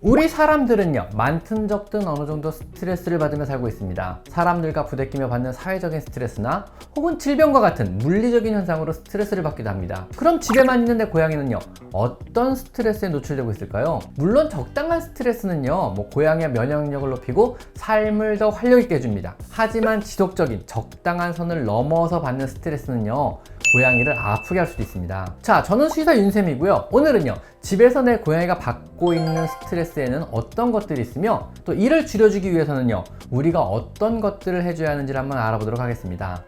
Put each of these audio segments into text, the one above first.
우리 사람들은요, 많든 적든 어느 정도 스트레스를 받으며 살고 있습니다. 사람들과 부대끼며 받는 사회적인 스트레스나 혹은 질병과 같은 물리적인 현상으로 스트레스를 받기도 합니다. 그럼 집에만 있는 내 고양이는요, 어떤 스트레스에 노출되고 있을까요? 물론 적당한 스트레스는요, 고양이의 면역력을 높이고 삶을 더 활력있게 해줍니다. 하지만 지속적인 적당한 선을 넘어서 받는 스트레스는요, 고양이를 아프게 할 수도 있습니다. 자, 저는 수의사 윤쌤이고요. 오늘은요, 집에서 내 고양이가 받고 있는 스트레스에는 어떤 것들이 있으며 또 이를 줄여주기 위해서는요, 우리가 어떤 것들을 해줘야 하는지를 한번 알아보도록 하겠습니다.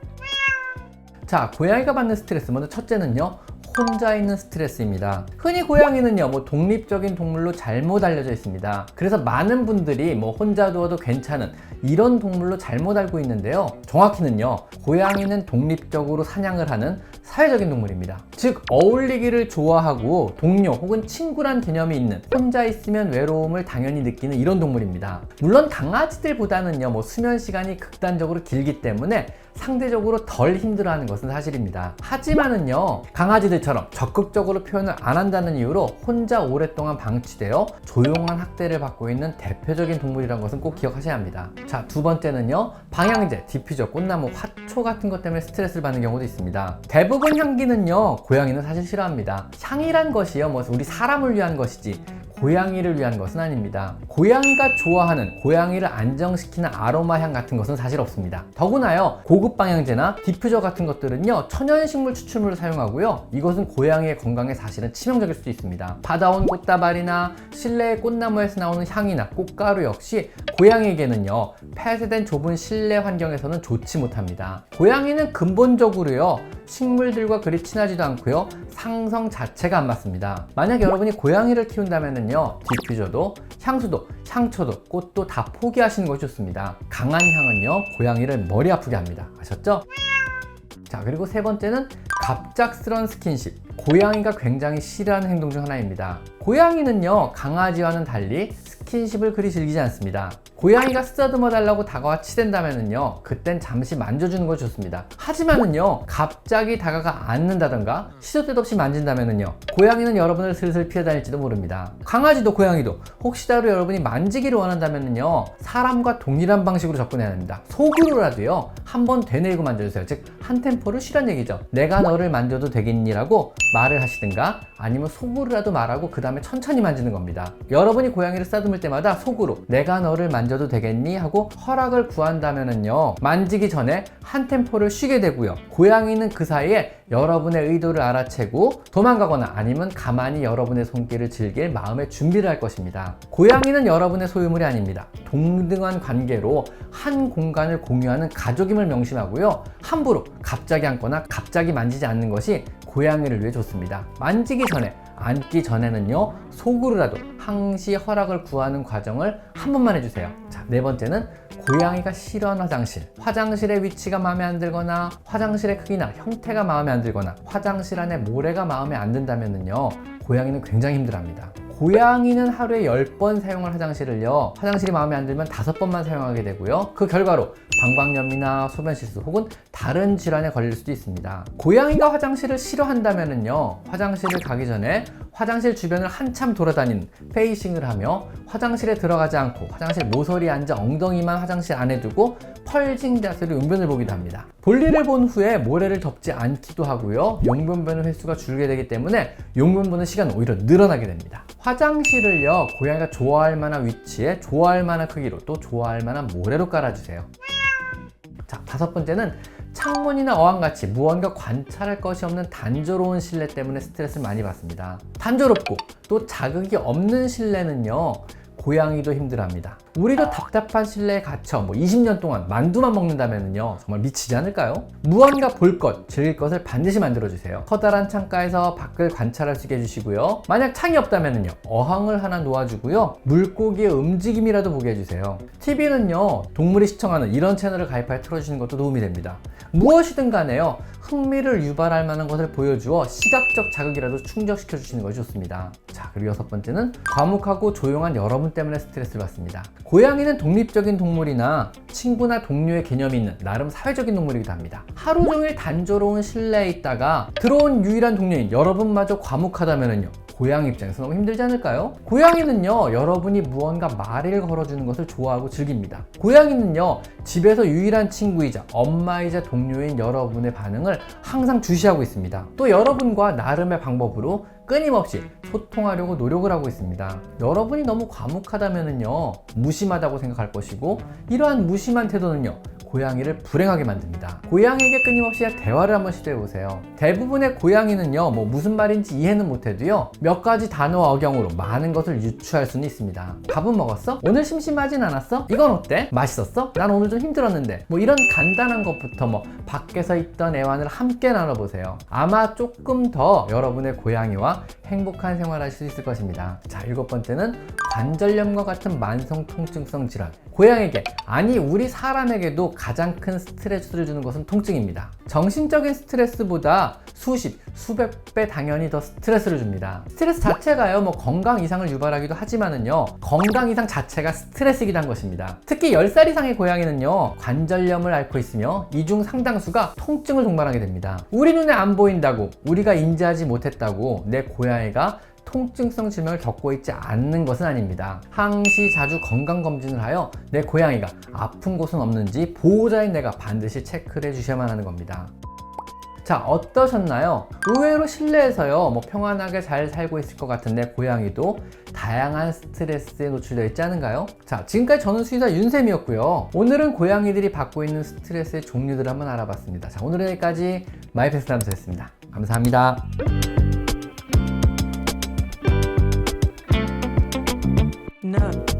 자, 고양이가 받는 스트레스, 먼저 첫째는요, 혼자 있는 스트레스입니다. 흔히 고양이는요, 독립적인 동물로 잘못 알려져 있습니다. 그래서 많은 분들이 혼자 두어도 괜찮은 이런 동물로 잘못 알고 있는데요. 정확히는요, 고양이는 독립적으로 사냥을 하는 사회적인 동물입니다. 즉, 어울리기를 좋아하고 동료 혹은 친구란 개념이 있는, 혼자 있으면 외로움을 당연히 느끼는 이런 동물입니다. 물론 강아지들보다는요, 수면 시간이 극단적으로 길기 때문에 상대적으로 덜 힘들어하는 것은 사실입니다. 하지만은요, 강아지들처럼 적극적으로 표현을 안 한다는 이유로 혼자 오랫동안 방치되어 조용한 학대를 받고 있는 대표적인 동물이라는 것은 꼭 기억하셔야 합니다. 자, 두 번째는요, 방향제, 디퓨저, 꽃나무, 화초 같은 것 때문에 스트레스를 받는 경우도 있습니다. 대부분 향기는요, 고양이는 사실 싫어합니다. 향이란 것이요, 우리 사람을 위한 것이지 고양이를 위한 것은 아닙니다. 고양이가 좋아하는, 고양이를 안정시키는 아로마 향 같은 것은 사실 없습니다. 더구나요, 고급 방향제나 디퓨저 같은 것들은요, 천연식물 추출물을 사용하고요, 이것은 고양이의 건강에 사실은 치명적일 수도 있습니다. 받아온 꽃다발이나 실내의 꽃나무에서 나오는 향이나 꽃가루 역시 고양이에게는요, 폐쇄된 좁은 실내 환경에서는 좋지 못합니다. 고양이는 근본적으로요, 식물들과 그리 친하지도 않고요, 상성 자체가 안 맞습니다. 만약 여러분이 고양이를 키운다면요, 디퓨저도, 향수도, 향초도, 꽃도 다 포기하시는 것이 좋습니다. 강한 향은요, 고양이를 머리 아프게 합니다. 아셨죠? 자, 그리고 세 번째는 갑작스런 스킨십. 고양이가 굉장히 싫어하는 행동 중 하나입니다. 고양이는요, 강아지와는 달리 스킨십을 그리 즐기지 않습니다. 고양이가 쓰다듬어 달라고 다가와 치댄다면요, 그땐 잠시 만져주는 것이 좋습니다. 하지만은요, 갑자기 다가가 앉는다던가 시도 때도 없이 만진다면요, 고양이는 여러분을 슬슬 피해 다닐지도 모릅니다. 강아지도 고양이도 혹시라도 여러분이 만지기를 원한다면요, 사람과 동일한 방식으로 접근해야 합니다. 속으로라도요, 한번 되뇌이고 만져주세요. 즉, 한 템포를 쉬란 얘기죠. 내가 너를 만져도 되겠니? 라고 말을 하시든가, 아니면 속으로라도 말하고 그 다음에 천천히 만지는 겁니다. 여러분이 고양이를 쓰다듬을 때마다 속으로 내가 너를 만져도 되겠니? 하고 허락을 구한다면은요, 만지기 전에 한 템포를 쉬게 되고요, 고양이는 그 사이에 여러분의 의도를 알아채고 도망가거나 아니면 가만히 여러분의 손길을 즐길 마음의 준비를 할 것입니다. 고양이는 여러분의 소유물이 아닙니다. 동등한 관계로 한 공간을 공유하는 가족임을 명심하고요, 함부로 갑자기 앉거나 갑자기 만지지 않는 것이 고양이를 위해 좋습니다. 만지기 전에, 앉기 전에는요, 속으로라도 항시 허락을 구하는 과정을 한 번만 해주세요. 자, 네 번째는 고양이가 싫어하는 화장실. 화장실의 위치가 마음에 안 들거나 화장실의 크기나 형태가 마음에 안 들거나 화장실 안에 모래가 마음에 안 든다면요, 고양이는 굉장히 힘들어합니다. 고양이는 하루에 10번 사용할 화장실을요, 화장실이 마음에 안 들면 5번만 사용하게 되고요, 그 결과로 방광염이나 소변 실수 혹은 다른 질환에 걸릴 수도 있습니다. 고양이가 화장실을 싫어한다면요, 화장실을 가기 전에 화장실 주변을 한참 돌아다니는 페이싱을 하며 화장실에 들어가지 않고 화장실 모서리에 앉아 엉덩이만 화장실 안에 두고 펄징 자세로 용변을 보기도 합니다. 볼일을 본 후에 모래를 덮지 않기도 하고요, 용변 보는 횟수가 줄게 되기 때문에 용변 보는 시간은 오히려 늘어나게 됩니다. 화장실을요, 고양이가 좋아할 만한 위치에 좋아할 만한 크기로 또 좋아할 만한 모래로 깔아주세요. 자, 다섯 번째는 창문이나 어항같이 무언가 관찰할 것이 없는 단조로운 실내 때문에 스트레스를 많이 받습니다. 단조롭고 또 자극이 없는 실내는요, 고양이도 힘들어합니다. 우리도 답답한 실내에 갇혀 20년 동안 만두만 먹는다면요, 정말 미치지 않을까요? 무언가 볼 것, 즐길 것을 반드시 만들어주세요. 커다란 창가에서 밖을 관찰할 수 있게 해주시고요, 만약 창이 없다면요, 어항을 하나 놓아주고요, 물고기의 움직임이라도 보게 해주세요. TV는요, 동물이 시청하는 이런 채널을 가입하여 틀어주시는 것도 도움이 됩니다. 무엇이든 간에요, 흥미를 유발할 만한 것을 보여주어 시각적 자극이라도 충족시켜 주시는 것이 좋습니다. 자, 그리고 여섯 번째는 과묵하고 조용한 여러분 때문에 스트레스를 받습니다. 고양이는 독립적인 동물이나 친구나 동료의 개념이 있는 나름 사회적인 동물이기도 합니다. 하루 종일 단조로운 실내에 있다가 들어온 유일한 동료인 여러분마저 과묵하다면요, 고양이 입장에서 너무 힘들지 않을까요? 고양이는요, 여러분이 무언가 말을 걸어주는 것을 좋아하고 즐깁니다. 고양이는요, 집에서 유일한 친구이자 엄마이자 동료인 여러분의 반응을 항상 주시하고 있습니다. 또 여러분과 나름의 방법으로 끊임없이 소통하려고 노력을 하고 있습니다. 여러분이 너무 과묵하다면요, 무심하다고 생각할 것이고, 이러한 무심한 태도는요, 고양이를 불행하게 만듭니다. 고양이에게 끊임없이 대화를 한번 시도해보세요. 대부분의 고양이는요, 무슨 말인지 이해는 못해도요, 몇 가지 단어와 억양으로 많은 것을 유추할 수는 있습니다. 밥은 먹었어? 오늘 심심하진 않았어? 이건 어때? 맛있었어? 난 오늘 좀 힘들었는데. 이런 간단한 것부터 밖에서 있던 애완을 함께 나눠보세요. 아마 조금 더 여러분의 고양이와 행복한 생활을 하실 수 있을 것입니다. 자, 7번째는 관절염과 같은 만성 통증성 질환. 고양이에게, 아니 우리 사람에게도 가장 큰 스트레스를 주는 것은 통증입니다. 정신적인 스트레스보다 수십, 수백 배 당연히 더 스트레스를 줍니다. 스트레스 자체가요, 건강 이상을 유발하기도 하지만은요, 건강 이상 자체가 스트레스이기도 한 것입니다. 특히 10살 이상의 고양이는요, 관절염을 앓고 있으며 이 중 상당수가 통증을 동반하게 됩니다. 우리 눈에 안 보인다고, 우리가 인지하지 못했다고 내 고양이가 통증성 질병을 겪고 있지 않는 것은 아닙니다. 항시 자주 건강검진을 하여 내 고양이가 아픈 곳은 없는지 보호자인 내가 반드시 체크를 해주셔야만 하는 겁니다. 자, 어떠셨나요? 의외로 실내에서요, 평안하게 잘 살고 있을 것 같은 내 고양이도 다양한 스트레스에 노출되어 있지 않은가요? 자, 지금까지 저는 수의사 윤쌤이었고요. 오늘은 고양이들이 받고 있는 스트레스의 종류들을 한번 알아봤습니다. 자, 오늘은 여기까지 마이펫스 담소였습니다. 감사합니다. None.